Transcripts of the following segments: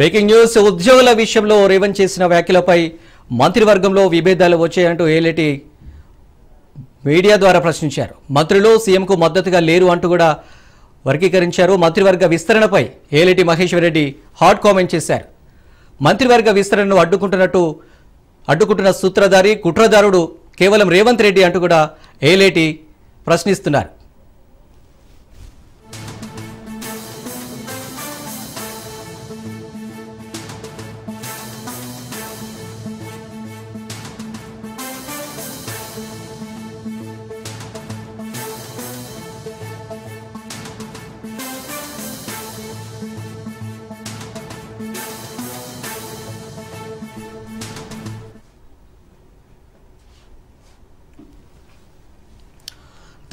Breaking news ఉద్యోగుల విషయంలో రేవంత్ చేసిన వ్యాఖ్యలపై మంత్రివర్గంలో విభేదాలు వచ్చాయంటూ ఏలేటి మీడియా ద్వారా ప్రశ్నించారు. మంత్రులు సీఎంకు మద్దతుగా లేరు అంటూ కూడా వర్గీకరించారు. మంత్రివర్గ విస్తరణపై ఏలేటి మహేశ్వర్ రెడ్డి హాట్ కామెంట్ చేశారు. మంత్రివర్గ విస్తరణను అడ్డుకుంటున్న సూత్రధారి కుట్రదారుడు కేవలం రేవంత్ రెడ్డి అంటూ కూడా ఏలేటి ప్రశ్నిస్తున్నారు.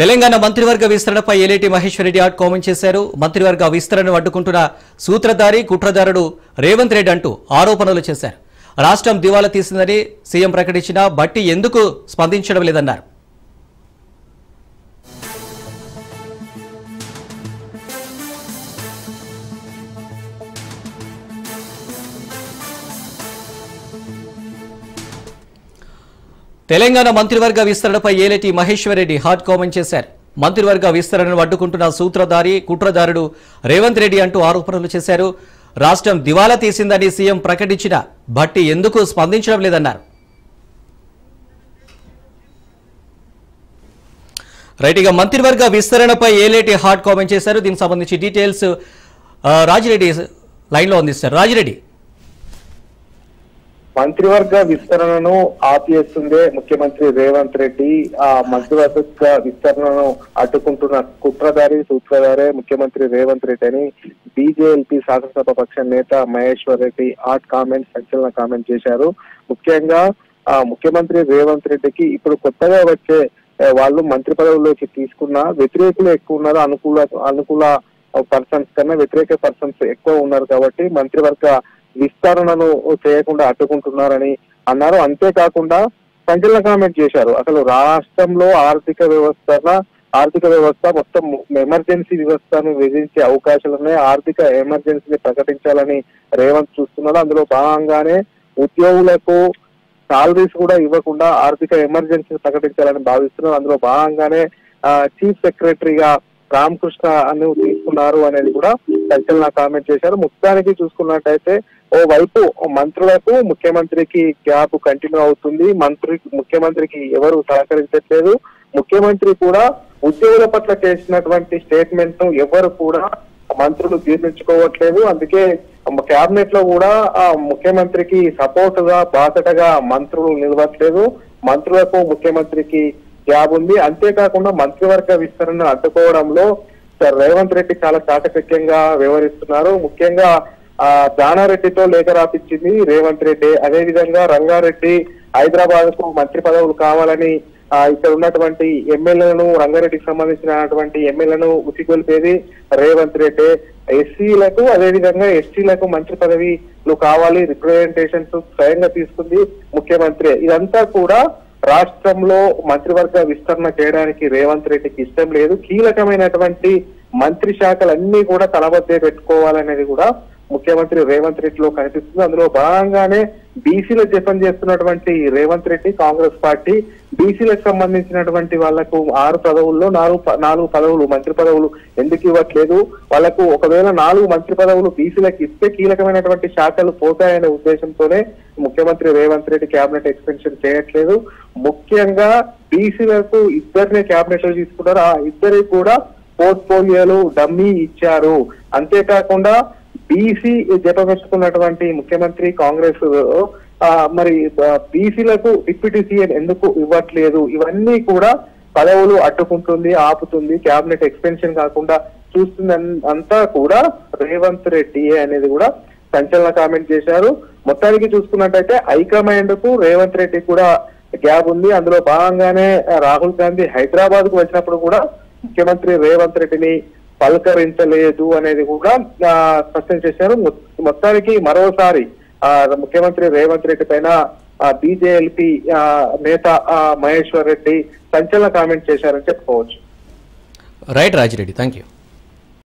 తెలంగాణ మంత్రివర్గ విస్తరణపై ఏలేటి మహేశ్వర్ రెడ్డి హాట్ కామెంట్ చేశారు. మంత్రివర్గ విస్తరణను అడ్డుకుంటున్న సూత్రధారి కుట్రదారుడు రేవంత్ రెడ్డి అంటూ ఆరోపణలు చేశారు. రాష్ట్రం దివాలా తీసిందని సీఎం ప్రకటించినా బట్టి ఎందుకు స్పందించడం లేదన్నారు. తెలంగాణ మంత్రివర్గ విస్తరణపై ఏలేటి మహేశ్వర్ రెడ్డి హాట్ కామెంట్ చేశారు. మంత్రివర్గ విస్తరణను అడ్డుకుంటున్న సూత్రధారి కుట్రదారుడు రేవంత్ రెడ్డి అంటూ ఆరోపణలు చేశారు. రాష్ట్రం దివాలా తీసిందని సీఎం ప్రకటించిన బట్టి ఎందుకు స్పందించడం లేదన్నారు. రైట్, ఇక మంత్రివర్గ విస్తరణపై ఏలేటి హాట్ కామెంట్ చేశారు. దీనికి సంబంధించి డీటెయిల్స్ రాజిరెడ్డి లైన్లో అందిస్తారు. రాజిరెడ్డి, మంత్రివర్గ విస్తరణను ఆపివేస్తుందే ముఖ్యమంత్రి రేవంత్ రెడ్డి. ఆ మంత్రివర్గ విస్తరణను అడ్డుకుంటున్న కుట్రధారి సూత్రధారే ముఖ్యమంత్రి రేవంత్ రెడ్డి అని బీజేఎల్పీ శాసనసభ పక్ష నేత మహేశ్వర్ రెడ్డి సంచలన కామెంట్ చేశారు. ముఖ్యంగా ముఖ్యమంత్రి రేవంత్ రెడ్డికి ఇప్పుడు కొత్తగా వచ్చే వాళ్ళు మంత్రి పదవుల్లోకి తీసుకున్న వ్యతిరేకులు ఎక్కువ ఉన్నారు. అనుకూల పర్సన్స్ కన్నా వ్యతిరేక పర్సన్స్ ఎక్కువ ఉన్నారు కాబట్టి మంత్రివర్గ విస్తరణను చేయకుండా అడ్డుకుంటున్నారని అన్నారు. అంతేకాకుండా సంచలన కామెంట్ చేశారు. అసలు రాష్ట్రంలో ఆర్థిక వ్యవస్థ మొత్తం ఎమర్జెన్సీ వ్యవస్థను విధించే అవకాశాలు ఉన్నాయి. ఆర్థిక ఎమర్జెన్సీని ప్రకటించాలని రేవంత్ చూస్తున్నారు. అందులో భాగంగానే ఉద్యోగులకు సాలరీస్ కూడా ఇవ్వకుండా ఆర్థిక ఎమర్జెన్సీ ప్రకటించాలని భావిస్తున్నారు. అందులో భాగంగానే చీఫ్ సెక్రటరీగా రామకృష్ణ అని తీసుకున్నారు అనేది కూడా సంచలన కామెంట్ చేశారు. మొత్తానికి చూసుకున్నట్టయితే ఓ వైపు మంత్రులకు ముఖ్యమంత్రికి గ్యాప్ కంటిన్యూ అవుతుంది. ముఖ్యమంత్రికి ఎవరు సహకరించట్లేదు. ముఖ్యమంత్రి కూడా ఉద్యోగుల పట్ల చేసినటువంటి స్టేట్మెంట్ ను ఎవరు కూడా మంత్రులు జీర్ణించుకోవట్లేదు. అందుకే కేబినెట్ లో కూడా ముఖ్యమంత్రికి సపోర్ట్ గా బాసటగా మంత్రులు నిలవట్లేదు. మంత్రులకు ముఖ్యమంత్రికి గ్యాప్ ఉంది. అంతేకాకుండా మంత్రివర్గ విస్తరణ అడ్డుకోవడంలో రేవంత్ రెడ్డి చాలా చాకచక్యంగా వ్యవహరిస్తున్నారు. ముఖ్యంగా జానారెడ్డితో లేఖ రాపించింది రేవంత్ రెడ్డి. అదే విధంగా రంగారెడ్డి హైదరాబాద్ కు మంత్రి పదవులు కావాలని ఇక్కడ ఉన్నటువంటి ఎమ్మెల్యేలను రంగారెడ్డికి సంబంధించినటువంటి ఎమ్మెల్యేలను ఉసిగొల్పేది రేవంత్ రెడ్డి. ఎస్సీలకు అదే విధంగా ఎస్టీలకు మంత్రి పదవిలు కావాలి రిప్రజెంటేషన్స్ స్వయంగా తీసుకుంది ముఖ్యమంత్రి. ఇదంతా కూడా రాష్ట్రంలో మంత్రివర్గ విస్తరణ చేయడానికి రేవంత్ రెడ్డికి ఇష్టం లేదు. కీలకమైనటువంటి మంత్రి శాఖలన్నీ కూడా తన వద్దే పెట్టుకోవాలనేది కూడా ముఖ్యమంత్రి రేవంత్ రెడ్డిలో కనిపిస్తుంది. అందులో భాగంగానే బీసీల జపం చేస్తున్నటువంటి రేవంత్ రెడ్డి కాంగ్రెస్ పార్టీ బీసీలకు సంబంధించినటువంటి వాళ్లకు 6 పదవుల్లో 4 పదవులు మంత్రి పదవులు ఎందుకు ఇవ్వట్లేదు, వాళ్లకు ఒకవేళ 4 మంత్రి పదవులు బీసీలకు ఇస్తే కీలకమైనటువంటి శాఖలు పోతాయనే ఉద్దేశంతోనే ముఖ్యమంత్రి రేవంత్ రెడ్డి కేబినెట్ ఎక్స్టెన్షన్ చేయట్లేదు. ముఖ్యంగా బీసీలకు 2 కేబినెట్ లో తీసుకున్నారు. ఆ 2 కూడా పోర్ట్ఫోలియోలు డమ్మీ ఇచ్చారు. అంతేకాకుండా బీసీ జపమెచ్చుకున్నటువంటి ముఖ్యమంత్రి కాంగ్రెస్ మరి బీసీలకు డిప్యూటీ సీఎం ఎందుకు ఇవ్వట్లేదు, ఇవన్నీ కూడా పదవులు అడ్డుకుంటుంది, ఆపుతుంది, కేబినెట్ ఎక్స్టెన్షన్ కాకుండా చూస్తుంది అంతా కూడా రేవంత్ రెడ్డి అనేది కూడా సంచలన కామెంట్ చేశారు. మొత్తానికి చూసుకున్నట్టయితే హైకమాండ్ కు రేవంత్ రెడ్డి కూడా గ్యాప్ ఉంది. అందులో భాగంగానే రాహుల్ గాంధీ హైదరాబాద్ కు వచ్చినప్పుడు కూడా ముఖ్యమంత్రి రేవంత్ రెడ్డిని పలకరించలేదు అనేది కూడా స్పష్టం చేశారు. మొత్తానికి మరోసారి ముఖ్యమంత్రి రేవంత్ రెడ్డి పైన బీజేఎల్పీ నేత మహేశ్వర్ రెడ్డి సంచలన కామెంట్ చేశారని చెప్పుకోవచ్చు. Right Rajireddy, thank you.